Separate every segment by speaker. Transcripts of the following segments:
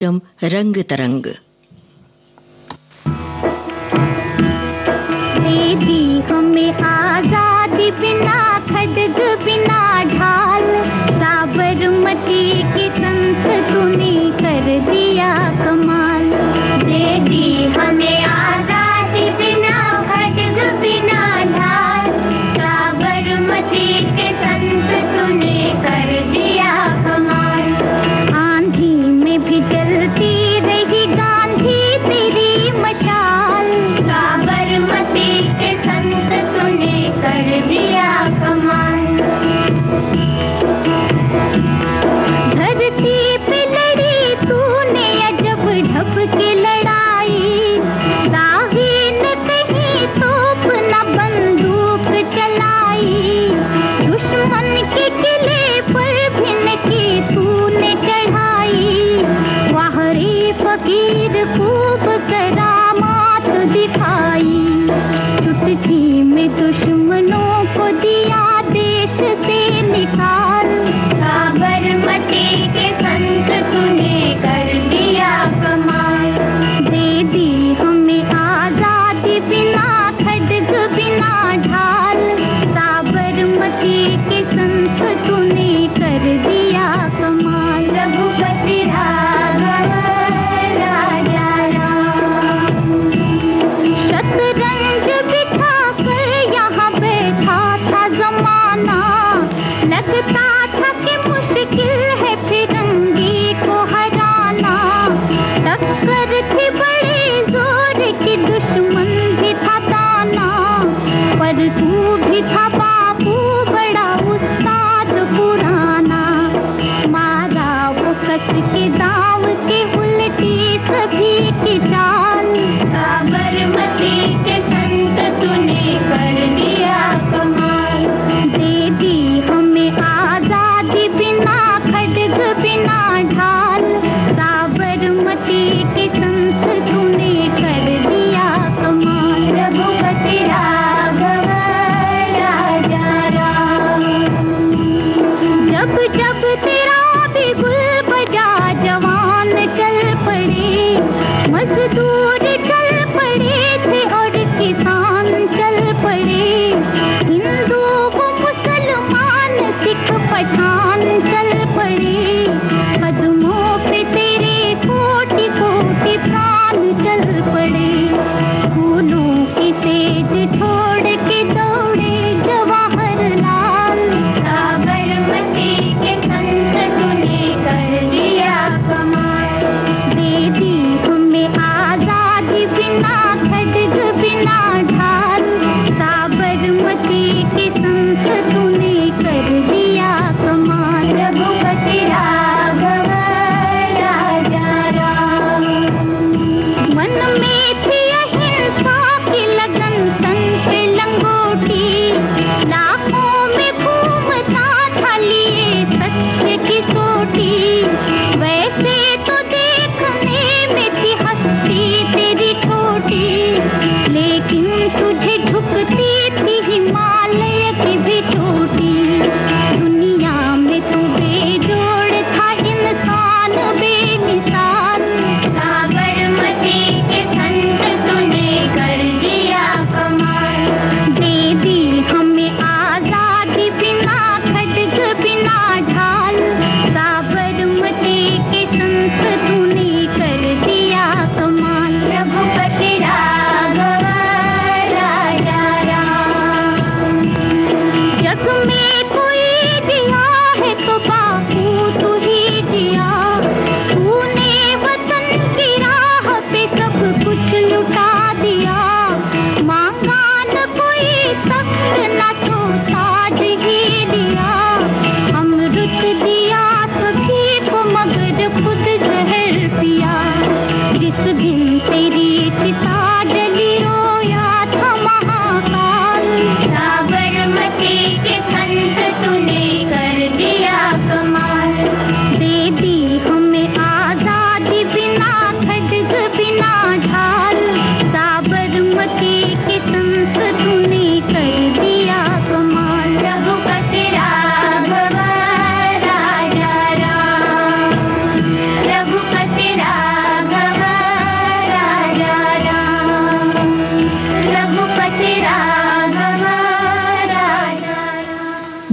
Speaker 1: रंग तरंग।
Speaker 2: दे दी हमें आजादी बिना खड्ग बिना ढाल, साबरमती की संत तूने कर दिया कमाल। दे दी हमें आजादी बिना खड्ग बिना ढाल, साबरमती के संत तूने कर दिया कमाल। आंधी में भी जलती रही गांधी तेरी मशाल, साबरमती के संत तूने कर दिया कमाल। धरती पे लड़ी तूने अजब ढप के लड़ाई, दागी न कहीं तोप न बंदूक चलाई। दुश्मन के किले पर भिन की तूने चढ़ाई, वाह रे फकीर खूब करामात दिखाई। चुटकी में दुश्मनों को दिया देश से निकाल, साबरमती के संत तूने कर दिया कमाल। दे दी हमें आजादी बिना खड्ग बिना ढाल, साबरमती के संत तूने कर दिया कमाल। रघुपति राघव राजा राम, शतरंज बिठा कर यहाँ बैठा था जमाना, लगता था कि मुश्किल है फिर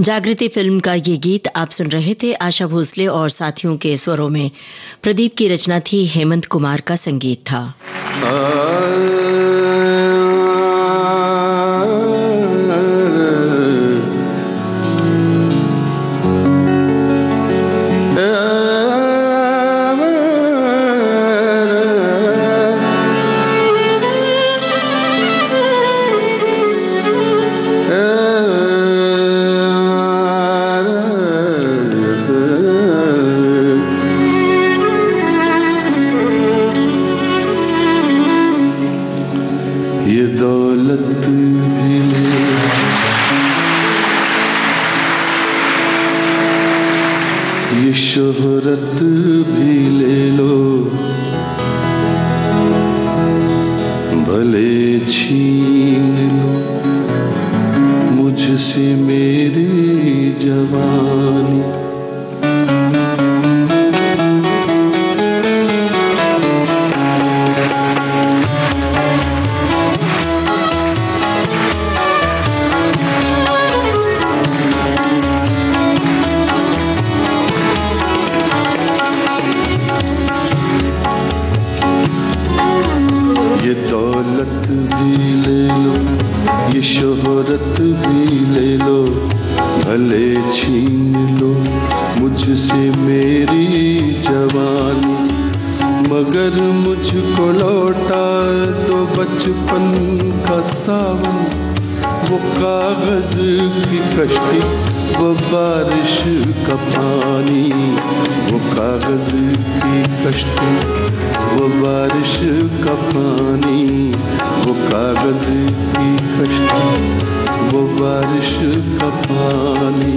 Speaker 1: जागृति फिल्म का ये गीत आप सुन रहे थे आशा भोसले और साथियों के स्वरों में। प्रदीप की रचना थी, हेमंत कुमार का संगीत था।
Speaker 3: शोहरत भी ले लो, भले छीन लो मुझसे मेरी जवानी। दौलत भी ले लो, ये शोहरत भी ले लो, भले छीन लो मुझसे मेरी जवानी। मगर मुझको लौटा दो बचपन का सावन, वो कागज की कश्ती, वो बारिश का पानी। वो कागज की कश्ती, वो बारिश का पानी। वो कागज की कश्ती, वो बारिश का पानी।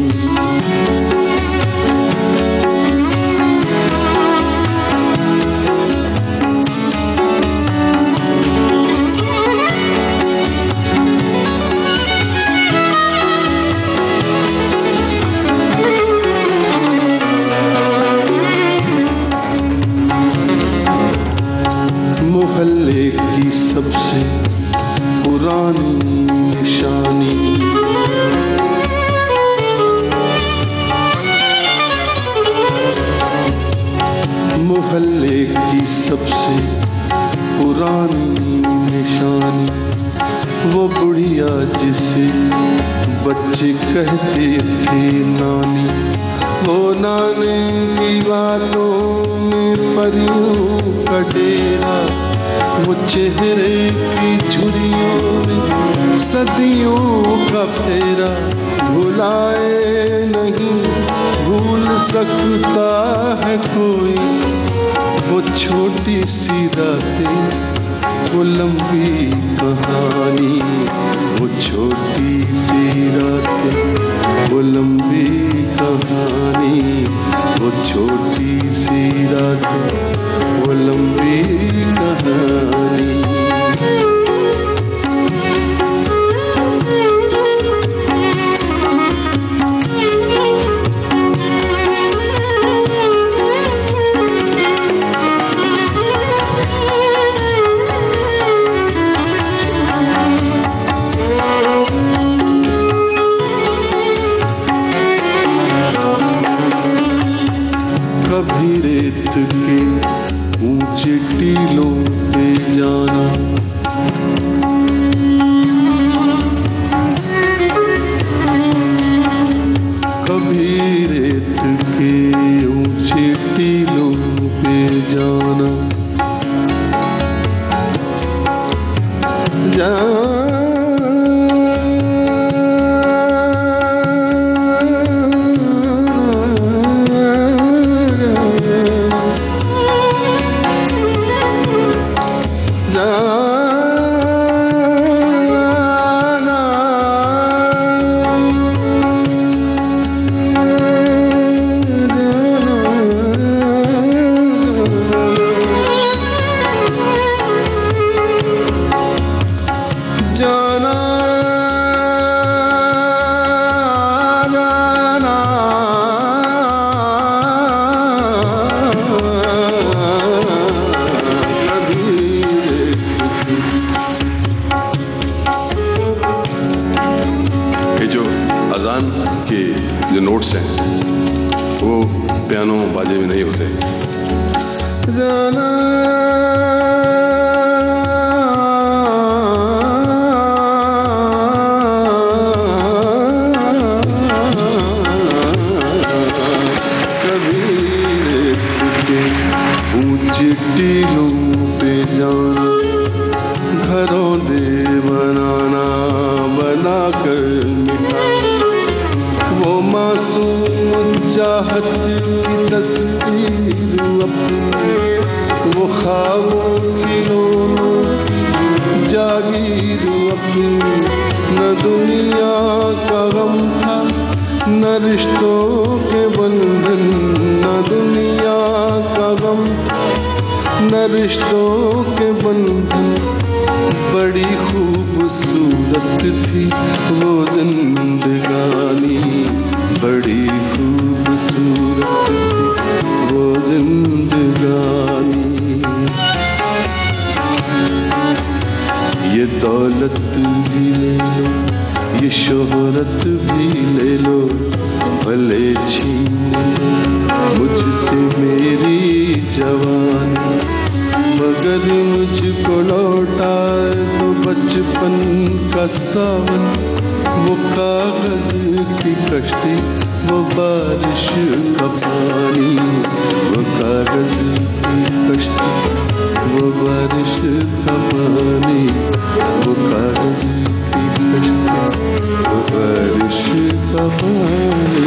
Speaker 3: मोहल्ले की सबसे पुरानी निशानी, मोहल्ले की सबसे पुरानी निशानी। वो बुढ़िया जिसे बच्चे कहते थे नानी, वो नानी की बातों में परियों का डेरा। वो चेहरे की झुर्रियों में सदियों का फेरा। भुलाए नहीं भूल सकता है कोई, वो छोटी सी रातें, वो लंबी कहानी। वो छोटी सी रातें, वो लंबी कहानी। वो छोटी सी रातें, वो लंबी कहानी। कभी रेत के पियानो बाजे में नहीं होते। टीलों पे जाना, घरों दे बनाना, बना कर मिटाना, वो मासूम चाहत की तस्वीर अपनी, वो ख्वाबों की जागीर अपनी। न दुनिया का गम था, न रिश्तों के बंधन, न दुनिया का गम न रिश्तों के बंधन। बड़ी खूबसूरत थी वो जिंदगानी, बड़ी खूबसूरत थी वो जिंदगानी। ये दौलत भी ले लो, ये शोहरत भी ले लो, भले छीन मुझसे मेरी जवानी, मगर मुझको लौटा तो बचपन का सावन। वो कागज की कश्ती, वो बारिश का पानी, वो कागज की कश्ती, वो बारिश का पानी, वो कागज की कश्ती, वो बारिश का पानी।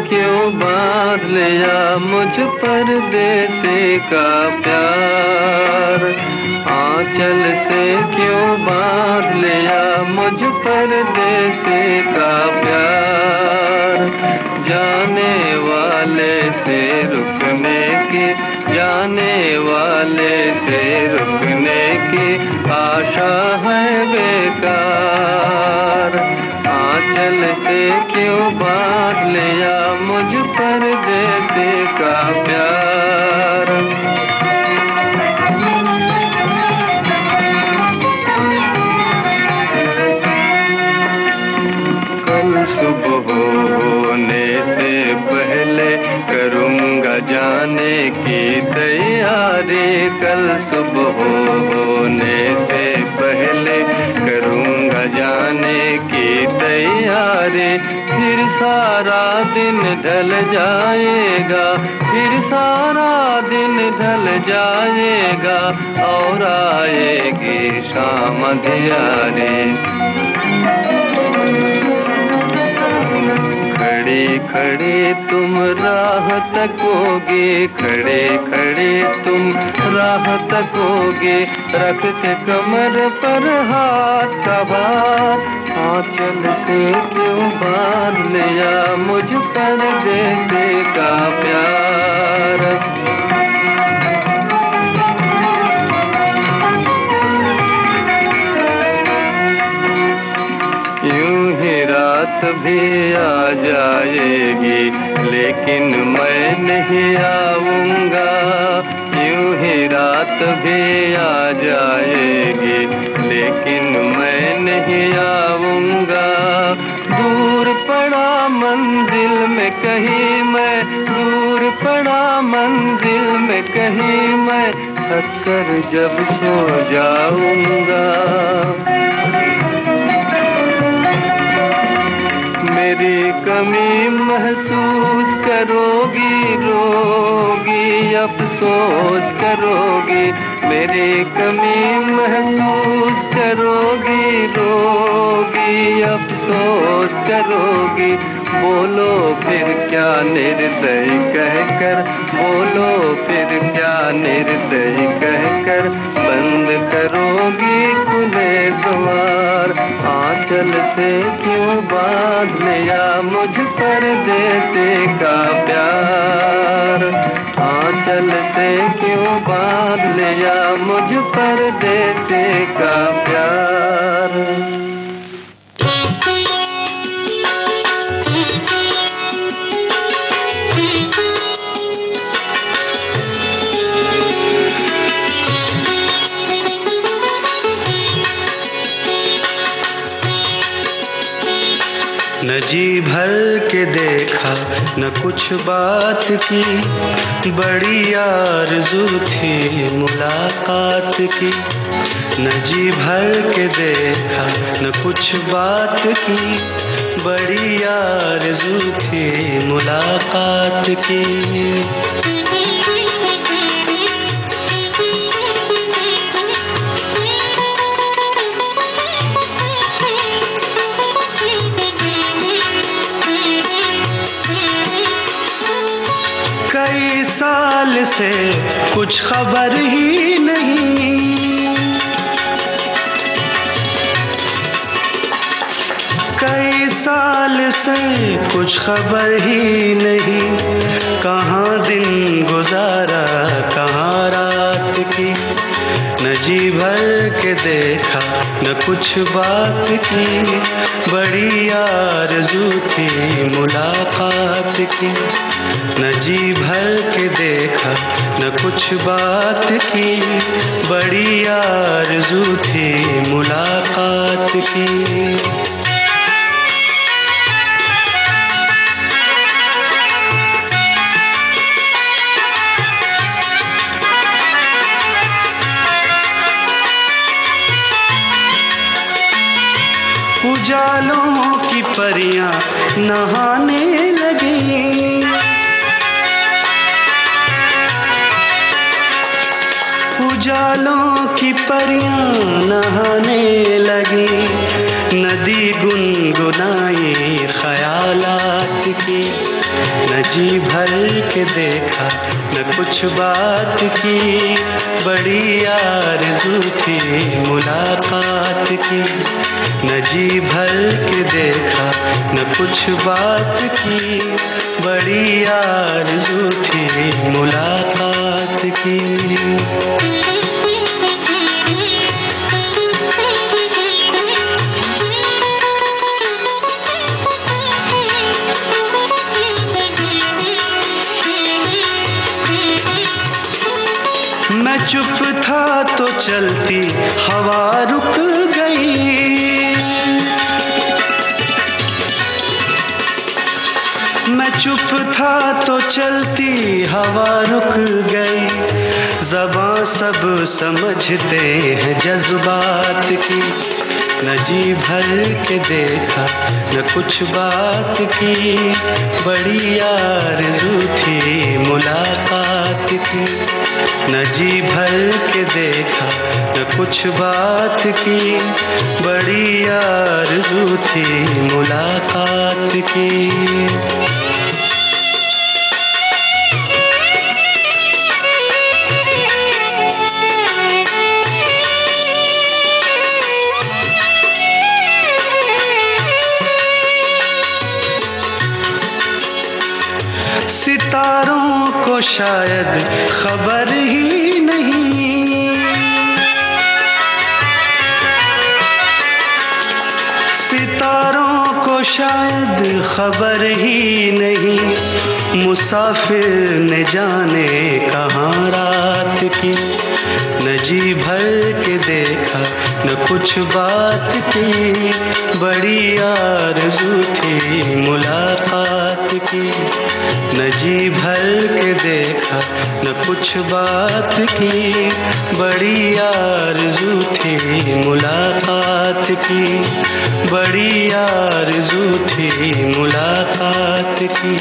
Speaker 4: क्यों बांध लिया मुझ परदेसी का प्यार, आंचल से क्यों बांध लिया मुझ परदेसी का प्यार। जाने वाले से रुकने की, जाने वाले से रुकने की आशा है बेकार, आंचल से क्यों बांध लिया मुझ परदेसी का प्यार। कल सुबह होने से पहले करूँगा जाने की तैयारी, कल सुबह होने से पहले करूँगा जाने की तैयारी। फिर सारा दिन ढल जाएगा, फिर सारा दिन ढल जाएगा और आएगी शाम अंधियारी। खड़ी खड़ी तुम राह तकोगे, खड़े खड़े तुम राह तकोगे, रख के कमर पर हाथ का भार, आंचल से क्यों बांध लिया मुझ परदेसी का प्यार। रात भी आ जाएगी लेकिन मैं नहीं आऊंगा, यूं ही रात भी आ जाएगी लेकिन मैं नहीं आऊंगा। दूर पड़ा मंजिल में कहीं मैं, दूर पड़ा मंजिल में कहीं मैं, थक कर जब सो जाऊंगा। मेरी कमी महसूस करोगी, रोगी अफसोस करोगी, मेरी कमी महसूस करोगी, रोगी अफसोस करोगी। बोलो फिर क्या निर्दयी कहकर, बोलो फिर क्या निर्दयी कहकर, बंद करोगी खुले द्वार, आंचल से क्यों बांध लिया मुझ परदेसी का प्यार, आंचल से क्यों बांध लिया मुझ परदेसी का प्यार।
Speaker 5: न जी भर के देखा न कुछ बात की, बड़ी आरज़ू थी मुलाकात की। न जी भर के देखा न कुछ बात की, बड़ी आरज़ू थी मुलाकात की। कई साल से कुछ खबर ही नहीं, कई साल से कुछ खबर ही नहीं, कहाँ दिन गुजारा कहाँ रात की। न जी भर के देखा न कुछ बात की, बड़ी आरज़ू थी मुलाकात की। न जी भर के देखा न कुछ बात की, बड़ी आरज़ू थी मुलाकात की। उजालों की परियां नहाने लगी, उजालों की परियां नहाने लगी, नदी गुनगुनाई ख्यालात की। न जी भर के देखा न कुछ बात की, बड़ी आरज़ू थी मुलाकात की। न जी भर के देखा न कुछ बात की, बड़ी आरज़ू थी मुलाकात की। मैं चुप था तो चलती हवा रुक गई, मैं चुप था तो चलती हवा रुक गई। ज़बां सब समझते हैं जज्बात की, न जी भर के देखा न कुछ बात की, बड़ी आरज़ू थी मुलाकात की। न जी भर के देखा न कुछ बात की, बड़ी आरज़ू थी मुलाकात की। सितारों को शायद खबर ही नहीं, सितारों को शायद खबर ही नहीं, मुसाफिर ने जाने कहाँ रात की। न जी भर के देखा न कुछ बात की, बड़ी आरज़ू थी मुलाकात की। न जी भर के देखा न कुछ बात की, बड़ी आरज़ू थी मुलाकात की, बड़ी आरज़ू थी मुलाकात की,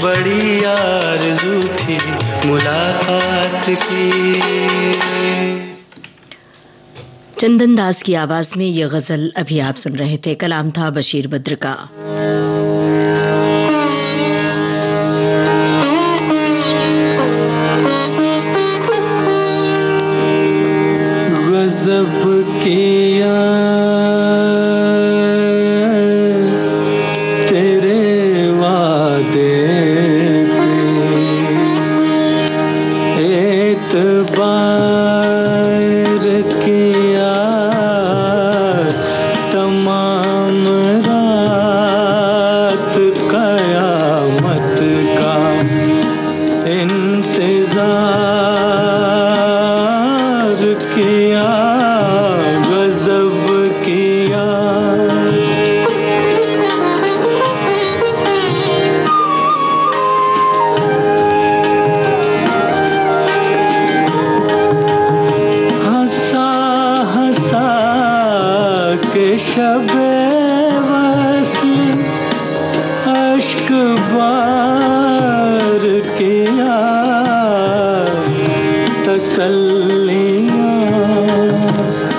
Speaker 5: बड़ी आरज़ू थी मुलाकात की।
Speaker 1: चंदन दास की आवाज में ये गजल अभी आप सुन रहे थे। कलाम था बशीर बद्र का।
Speaker 5: गज़ब किया तेरे वादे पे, एतबार किया तमाम रात, क़यामत का इंतज़ार किया, गज़ब किया। हंसा हंसा के शबे वस्ल अश्क बार किया, तसल्लियाँ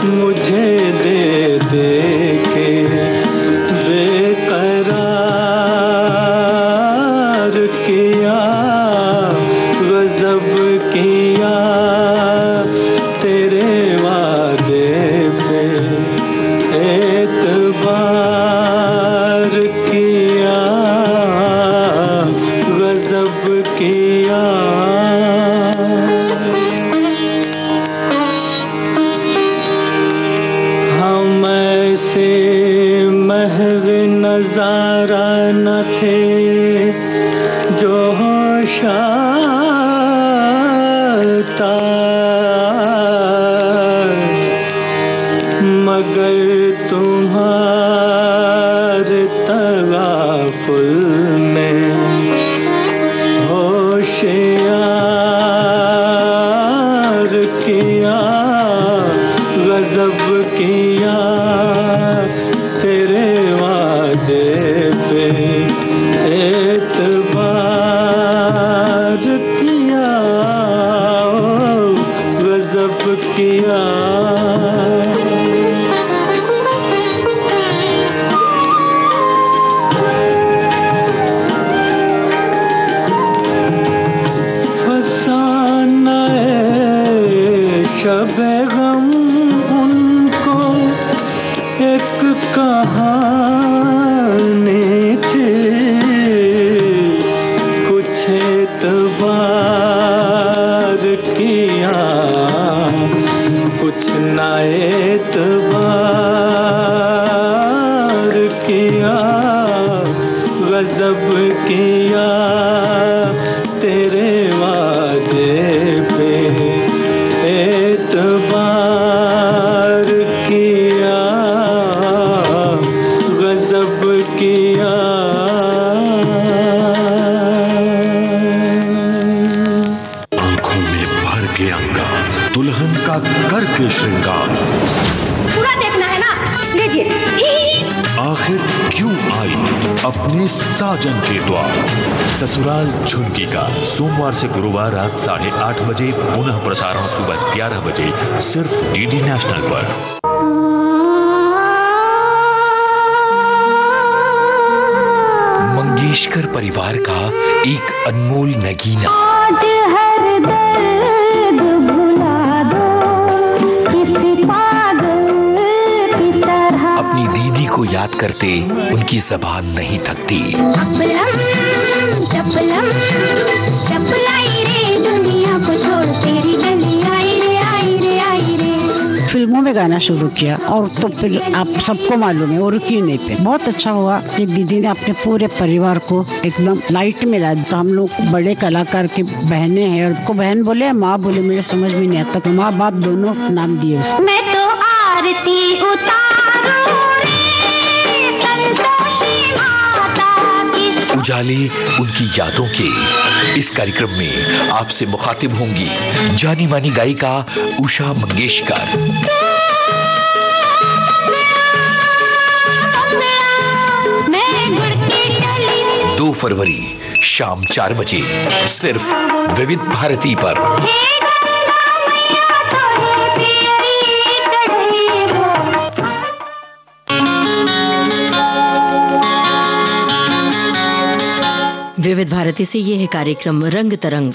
Speaker 5: मुझे दे दे के बेकरार किया, गज़ब किया तेरे वादे पे, एतबार किया, गज़ब किया। हम ऐसे महव नज़ारा न थे जो होश आता, मगर तुम्हारे तगाफुल में होशियार किया, गज़ब किया तेरे वादे पे, एतबार एतबार किया, कुछ ना एतबार किया, गजब किया तेरे वादे पे एतबार किया, गजब किया।
Speaker 3: आंखों में भर के अंगार, दुल्हन का करके श्रृंगार,
Speaker 2: पूरा देखना है ना, लीजिए।
Speaker 3: आखिर क्यों आई अपने साजन के द्वार। ससुराल झुमकी का सोमवार से गुरुवार रात 8:30 बजे, पुनः प्रसारण सुबह 11 बजे, सिर्फ डीडी नेशनल पर।
Speaker 6: मंगेशकर परिवार का एक अनमोल नगीना।
Speaker 2: आज हर दर्द भुला दो किसी पागल की तरह।
Speaker 6: अपनी दीदी को याद करते उनकी ज़बान नहीं थकती।
Speaker 2: चपलम चपलम चपलाई रे, दुनिया को छोड़ तेरी गली आई रे आई रे आई रे।
Speaker 7: फिल्मों में गाना शुरू किया और तो फिर आप सबको मालूम है वो रुकी नहीं पे। बहुत अच्छा हुआ कि दीदी ने अपने पूरे परिवार को एकदम लाइट में ला दिया। तो हम लोग बड़े कलाकार की बहनें हैं, और को बहन बोले माँ बोले, मेरे समझ में नहीं आता, तो माँ बाप दोनों नाम दिए उसको।
Speaker 2: मैं तो आरती उतारूं रे संतोषी माता की।
Speaker 6: उजाले उनकी यादों के इस कार्यक्रम में आपसे मुखातिब होंगी जानी मानी गायिका उषा मंगेशकर। 2 फरवरी शाम 4 बजे, सिर्फ विविध भारती पर।
Speaker 1: विविध भारती से ये है कार्यक्रम रंग तरंग।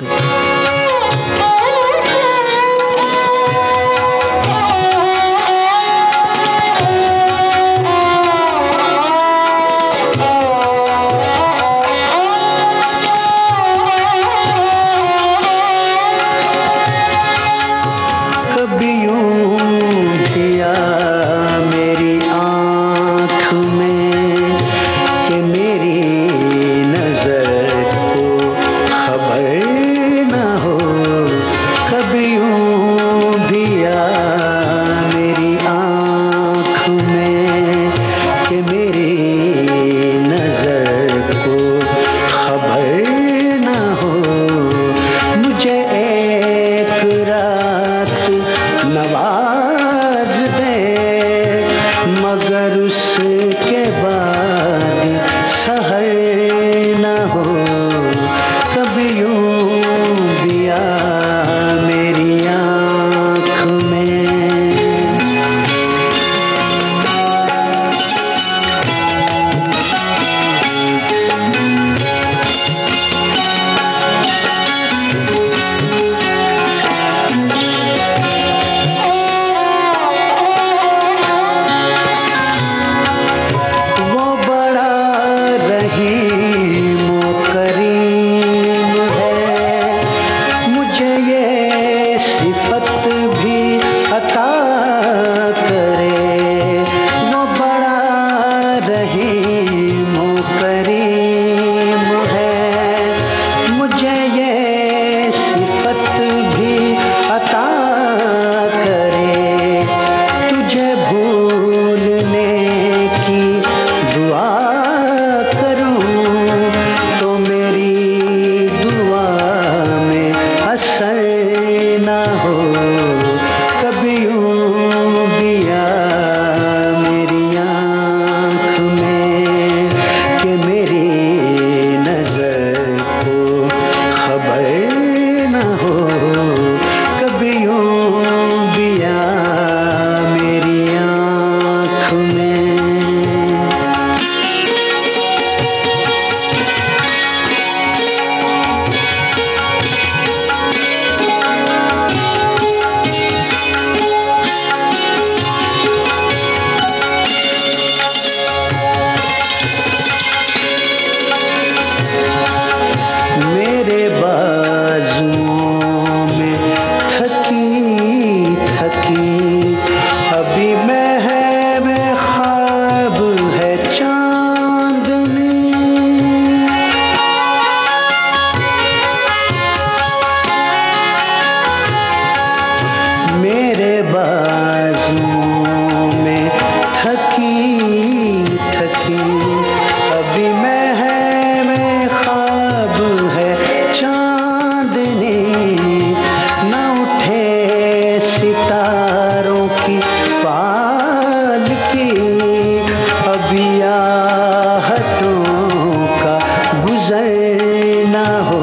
Speaker 5: हो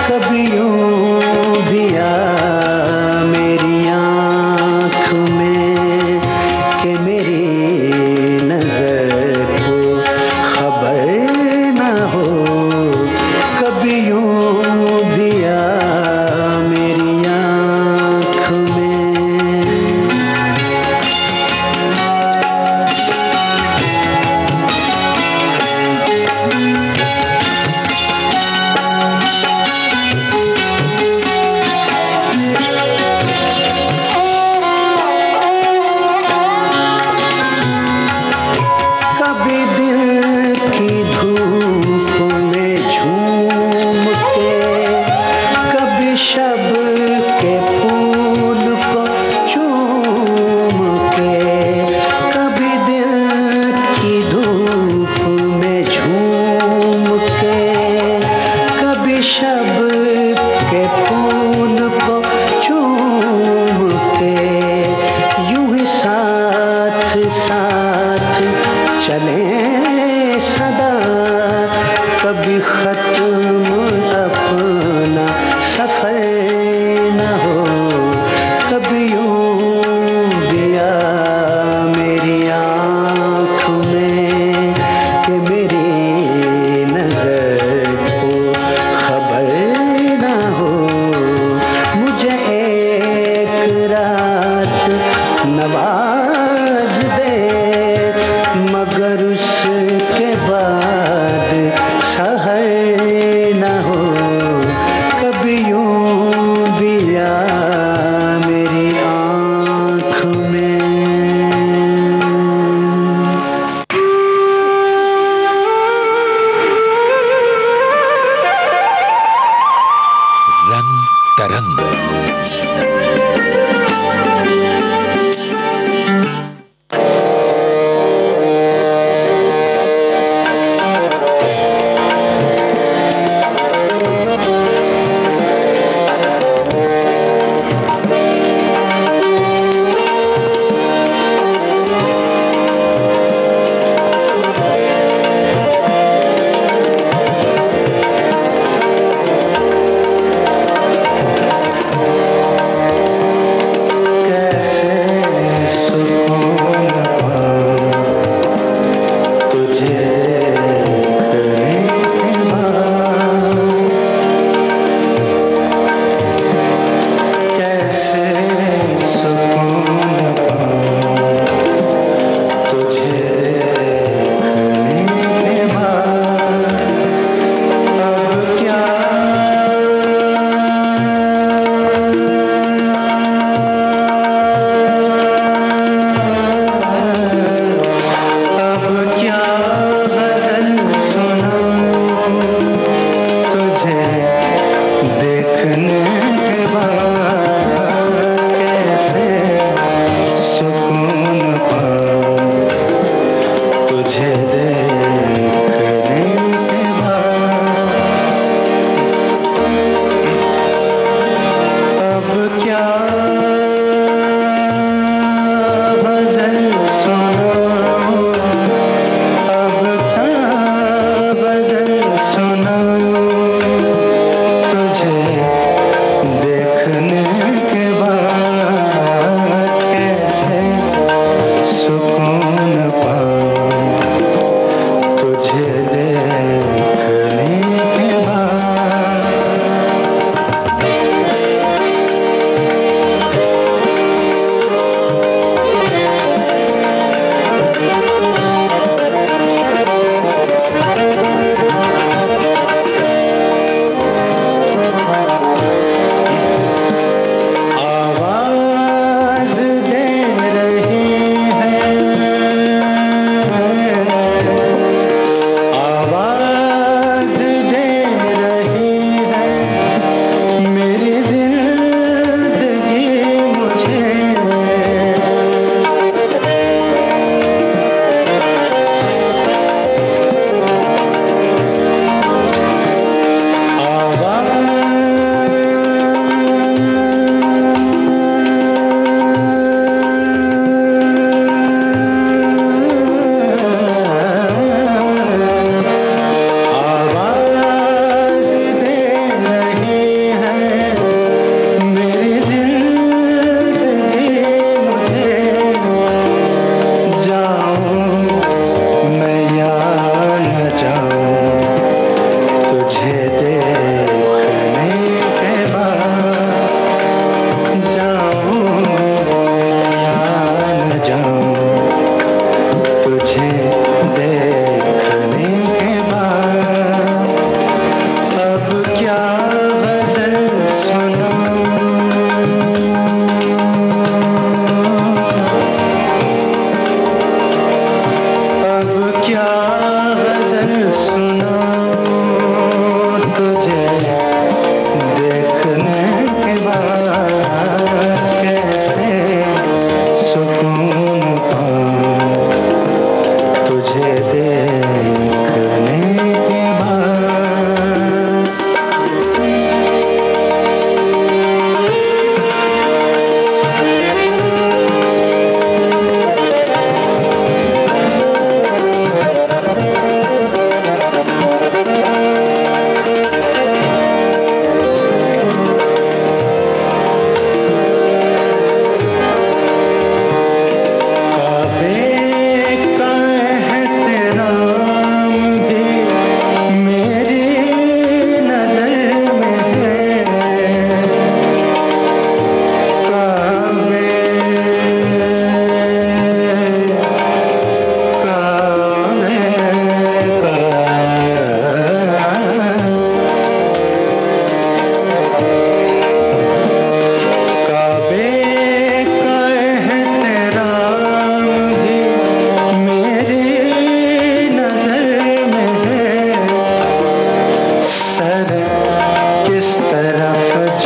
Speaker 5: कभी यूं भी आ मेरी आँख में कि मेरी नजर को खबर न हो कभी यूं भी आ मेरी आँख में। कभी दिल की धूप में झूम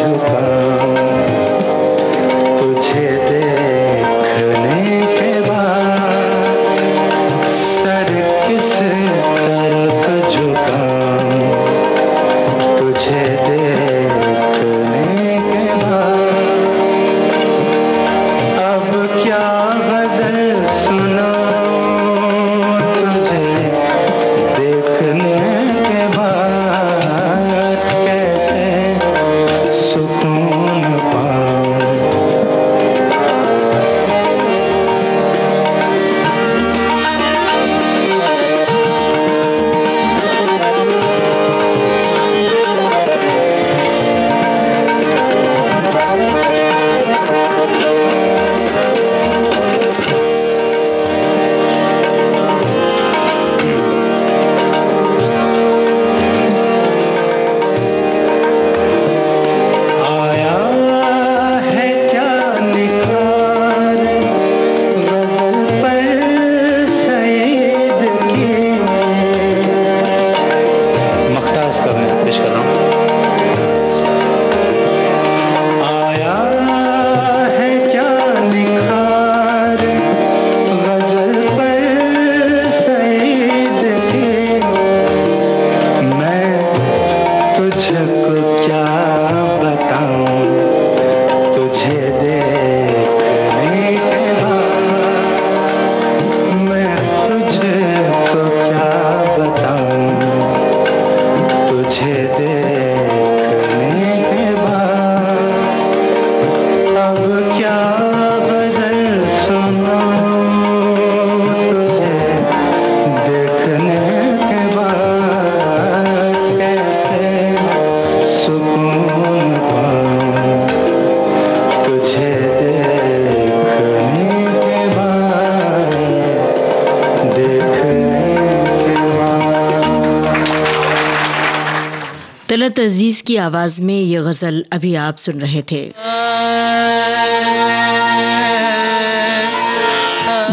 Speaker 5: झुकाऊं तुझे देखने के बाद सर किस तरफ झुकाऊं तुझे देखने के बाद अब क्या गजल सुनाऊं तुझे देखने के बाद कैसे सुकून पाऊं आया है क्या निखार गजल पर सईद की मख्ता इसका मैं पेश कर रहा हूँ आया है क्या निखार गजल पर सईद की मैं तुझको क्या बताऊं तुझे देखने के बाद मैं तुझको क्या बताऊं तुझे देखने के बाद अब क्या गजल सुनाऊं तुझे देखने के बाद कैसे सुकून पाऊं तुझे देखने के बाद
Speaker 1: तलत अजीज की आवाज में ये गजल अभी आप सुन रहे थे।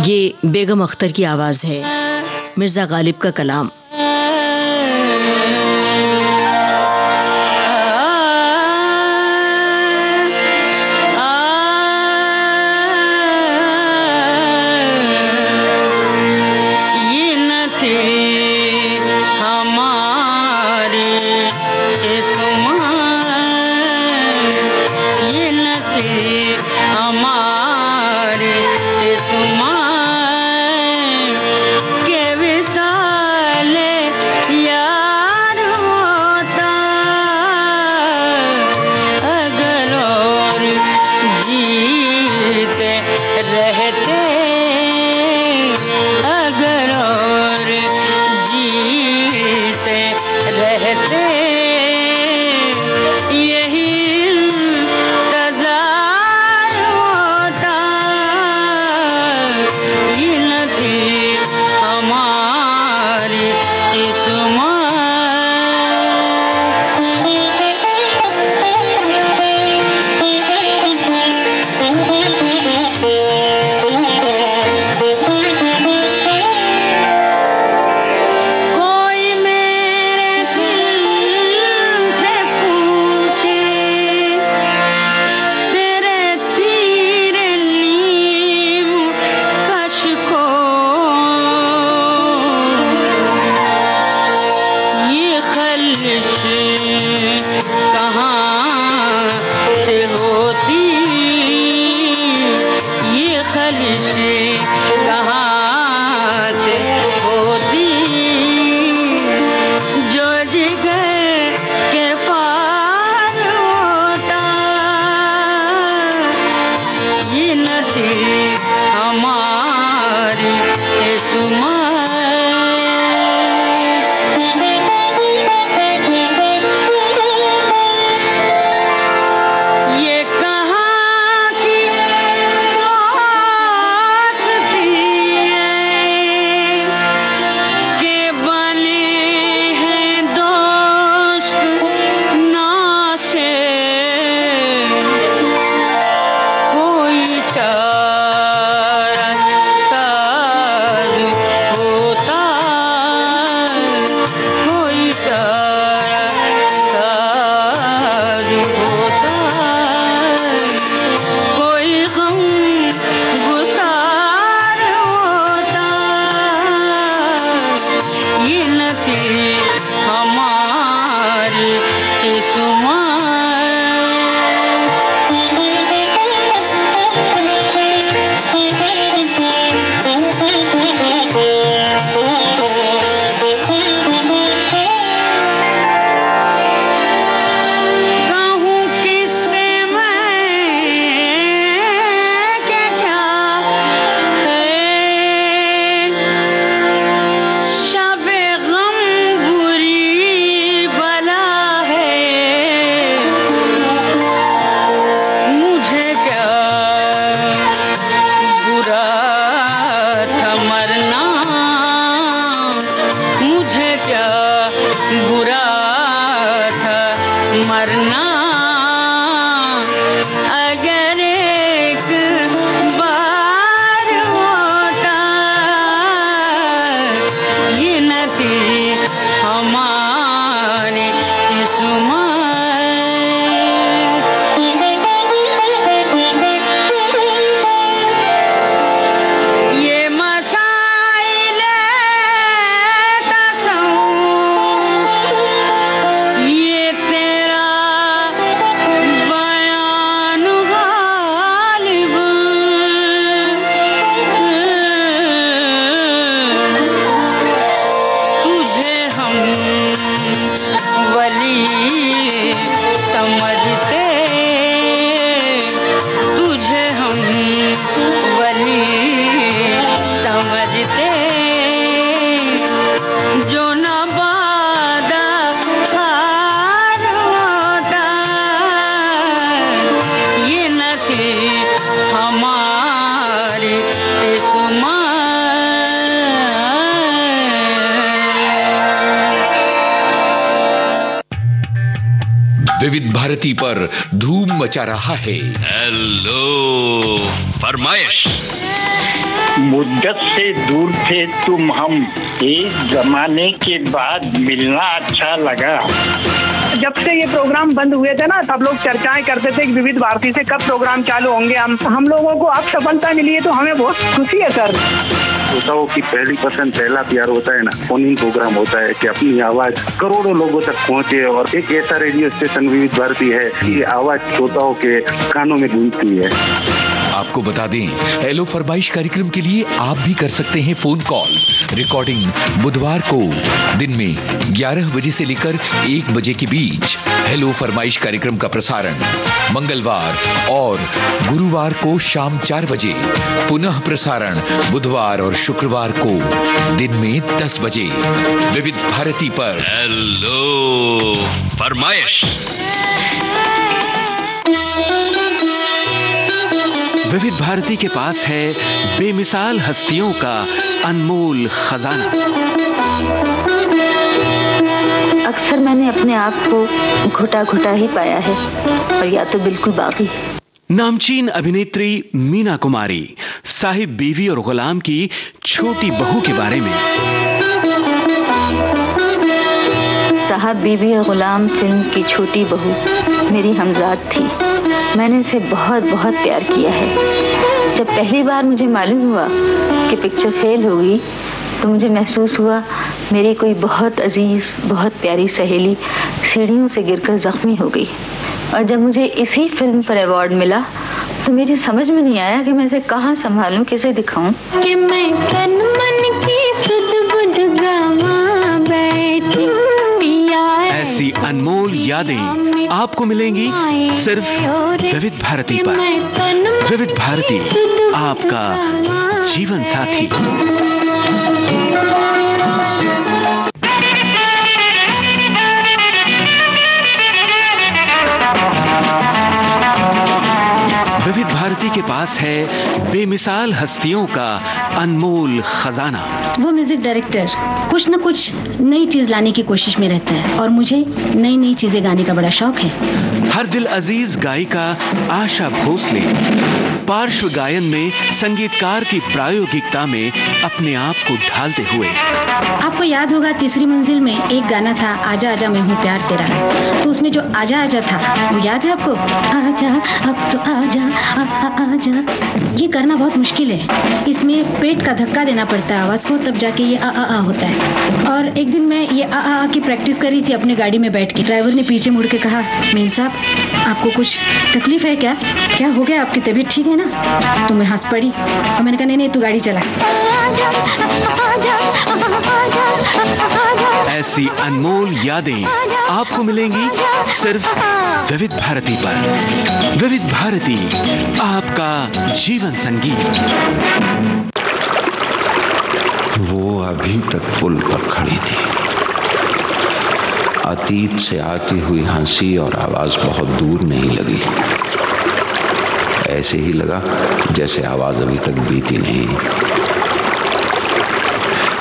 Speaker 1: ये बेगम अख्तर की आवाज है, मिर्जा गालिब का कलाम।
Speaker 8: ये न थी हमारी ये न थी हमारी के विसाले यार होता अगर और जीते रहते अगर और जीते रहते यही इंतजार होता ये न थी हमारी कोई मेरे दिल से पूछे तेरे तीरे नीम कश को ये खलिश कहाँ से होती ये खलिश कहाँ से होती जो जिगर के पार होता ये न थी हमारी मरना अगर एक बार होता, ये न थी हमारी किस्मत। ये मसाइल ये तेरा बयान गालिब, तुझे हम वली समझते, तुझे हम वली समझते, जो न वादा हार होता, ये न थी हमारी किस्मत।
Speaker 6: विविध भारती पर धूम मचा रहा है
Speaker 3: हेलो फरमाइश।
Speaker 9: मुद्दत से दूर थे तुम हम, एक जमाने के बाद मिलना अच्छा लगा।
Speaker 10: जब से ये प्रोग्राम बंद हुए थे ना, सब लोग चर्चाएं करते थे कि विविध भारती से कब प्रोग्राम चालू होंगे। हम लोगों को अब सफलता मिली है तो हमें बहुत खुशी है सर।
Speaker 11: श्रोताओं की पहली पसंद, पहला प्यार होता है ना, फोन इन प्रोग्राम होता है कि अपनी आवाज करोड़ों लोगों तक पहुंचे। और एक ऐसा रेडियो स्टेशन विविध भारती है कि आवाज श्रोताओं के कानों में गूंजती है।
Speaker 6: आपको बता दें, हेलो फरमाइश कार्यक्रम के लिए आप भी कर सकते हैं फोन कॉल। रिकॉर्डिंग बुधवार को दिन में 11 बजे से लेकर 1 बजे के बीच। हेलो फरमाइश कार्यक्रम का प्रसारण मंगलवार और गुरुवार को शाम 4 बजे। पुनः प्रसारण बुधवार और शुक्रवार को दिन में 10 बजे विविध भारती पर।
Speaker 3: हेलो फरमाइश।
Speaker 12: विविध भारती के पास है बेमिसाल हस्तियों का अनमोल खजाना।
Speaker 13: अक्सर मैंने अपने आप को घुटा घुटा ही पाया है, और या तो बिल्कुल बाकी।
Speaker 12: नामचीन अभिनेत्री मीना कुमारी साहिब बीवी और गुलाम की छोटी बहू के बारे में।
Speaker 13: साहब बीवी और गुलाम फिल्म की छोटी बहू मेरी हमजाद थी। मैंने इसे बहुत बहुत प्यार किया है। जब पहली बार मुझे मालूम हुआ कि पिक्चर फेल होगी, तो मुझे महसूस हुआ मेरी कोई बहुत अजीज, बहुत प्यारी सहेली सीढ़ियों से गिरकर जख्मी हो गई। और जब मुझे इसी फिल्म पर अवार्ड मिला, तो मेरी समझ में नहीं आया कि मैं इसे कहाँ संभालूं, किसे दिखाऊं।
Speaker 2: कि मैं तन मन की सुध बुध गवा बैठी,
Speaker 12: ऐसी अनमोल यादें आपको मिलेंगी सिर्फ विविध भारती पर। विविध भारती, आपका जीवन साथी। विविध भारती के पास है बेमिसाल हस्तियों का अनमोल खजाना।
Speaker 14: वो म्यूजिक डायरेक्टर कुछ न कुछ नई चीज लाने की कोशिश में रहता है, और मुझे नई नई चीजें गाने का बड़ा शौक है।
Speaker 12: हर दिल अजीज गायिका आशा भोसले पार्श्व गायन में संगीतकार की प्रायोगिकता में अपने आप को ढालते हुए।
Speaker 14: आपको याद होगा तीसरी मंजिल में एक गाना था, आजा आजा मैं हूँ प्यार तेरा। तो उसमें जो आजा आजा था, वो याद है आपको? आजा अब तो आजा आजा। ये करना बहुत मुश्किल है। इसमें पेट का धक्का देना पड़ता है आवाज को, तब जाके ये आ होता है। और एक दिन मैं ये आ की प्रैक्टिस कर रही थी अपनी गाड़ी में बैठ के। ड्राइवर ने पीछे मुड़ के कहा, मीम साहब आपको कुछ तकलीफ है क्या? क्या हो गया, आपकी तबीयत ठीक है ना? तो मैं हंस पड़ी और मैंने कहा नहीं तू गाड़ी चला।
Speaker 12: ऐसी अनमोल यादें आपको मिलेंगी सिर्फ विविध भारती पर। विविध भारती, आपका जीवन संगीत।
Speaker 15: वो अभी तक पुल पर खड़ी थी। अतीत से आती हुई हंसी और आवाज बहुत दूर नहीं लगी। ऐसे ही लगा जैसे आवाज अभी तक बीती नहीं।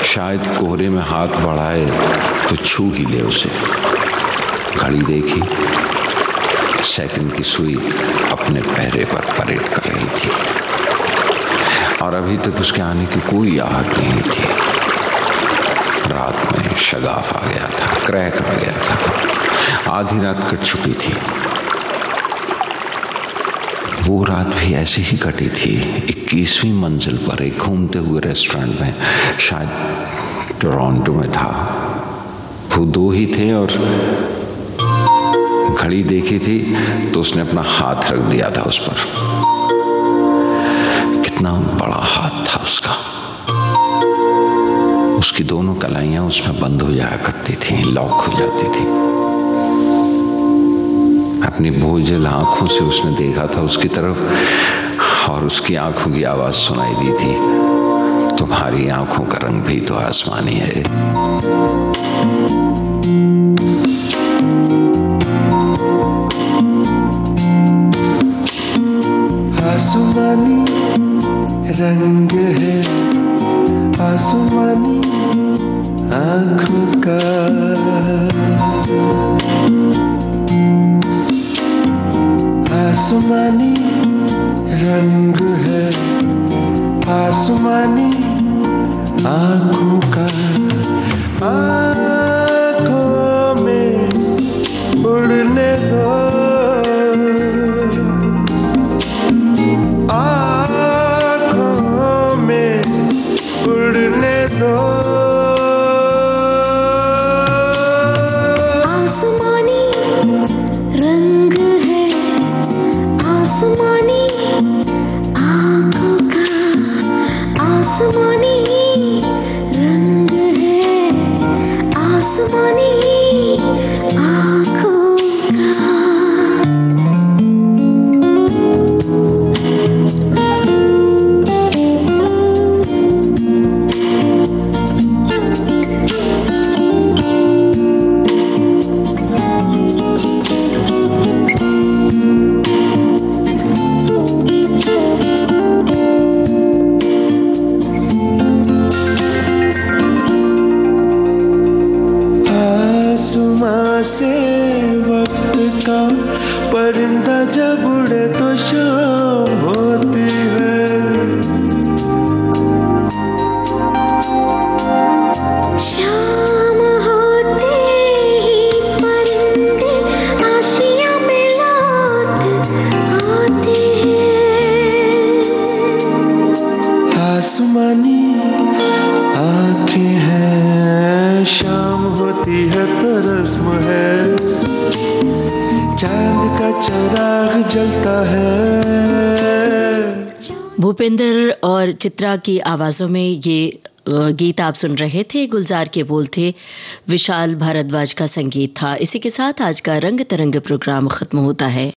Speaker 15: शायद कोहरे में हाथ बढ़ाए तो छू ही ले उसे। घड़ी देखी सेकंड की सुई अपने पहरे पर परेड कर रही थी और अभी तक उसके आने की कोई आहट नहीं थी। रात में शगाफ आ गया था, क्रैक आ गया था, आधी रात कट चुकी थी। वो रात भी ऐसे ही कटी थी। 21वीं मंजिल पर एक घूमते हुए रेस्टोरेंट में, शायद टोरंटो में था। वो दो ही थे और घड़ी देखी थी तो उसने अपना हाथ रख दिया था उस पर। कितना बड़ा हाथ था उसका। उसकी दोनों कलाइयां उसमें बंद हो जाया करती थी, लॉक हो जाती थी। अपनी बोझल आंखों से उसने देखा था उसकी तरफ और उसकी आंखों की आवाज सुनाई दी थी, तुम्हारी आंखों का रंग भी तो आसमानी है।
Speaker 16: आसमानी रंग है आसमानी आंखों का, आसमानी रंग है आसमानी आंखों का। आंखों में उड़ने दो, आंखों में उड़ने दो।
Speaker 2: आसमानी रंग है आसमानी आंखों का, आसमानी रंग है आसमानी आंखों
Speaker 16: से वक्त का परिंदा जब उड़े तो शाम होती है।
Speaker 2: शाम होते ही परिंदे आशिया में लौट आते हैं।
Speaker 16: आसमानी आंखें हैं, शाम होती है तो रस्म है, चांद का चिराग जलता है।
Speaker 1: भूपेंद्र और चित्रा की आवाजों में ये गीत आप सुन रहे थे। गुलजार के बोल थे, विशाल भारद्वाज का संगीत था। इसी के साथ आज का रंग तरंग प्रोग्राम खत्म होता है।